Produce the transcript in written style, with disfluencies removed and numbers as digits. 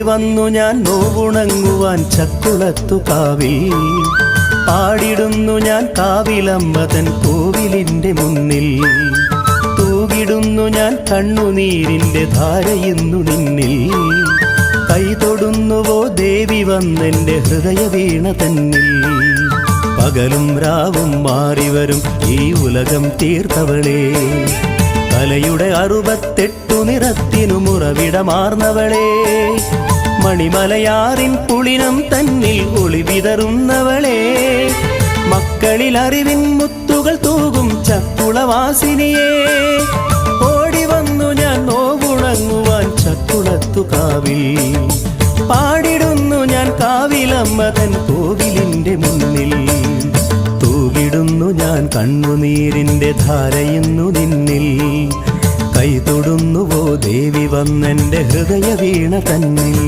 വന്നു ഞാൻ നോവുണങ്ങുവാൻ ചക്കുളത്തു കാവിൽ പാടിടുന്നു ഞാൻ കാവിലമ്മതൻ കോവിലിന്റെ മുന്നിൽ തൂകിടുന്നു ഞാൻ കണ്ണുനീരിന്റെ ധാരയുന്നു നിന്നിൽ കൈതൊടുന്നുവോ ദേവി വന്നെന്റെ ഹൃദയ വീണ തന്നിൽ പകലും രാവും മാറിവരും ഈ ഉലകം തീർത്തവളേ കലയുടെ 68 നിറത്തിനു മുറവിടമാർന്നവളേ മണിമലയാറിൻ പുളിനം തന്നിൽ ഒളിവിതറുന്നവളേ മക്കളിൽ അറിവിൻ മുത്തുകൾ തൂകും ചക്കുളവാസിനിയേ ഓടി വന്നു ഞാൻ നോവുണങ്ങുവാൻ ചക്കുളത്തു കാവിൽ പാടിടുന്നു ഞാൻ കാവിലമ്മതൻ കോവിലിന്റെ മുന്നിൽ തൂകിടുന്നു ഞാൻ കണ്ണുനീരിന്റെ ധാരയുന്നു നിന്നിൽ കൈതൊടുന്നുവോ ദേവി വന്നെന്റെ ഹൃദയ വീണ തന്നിൽ.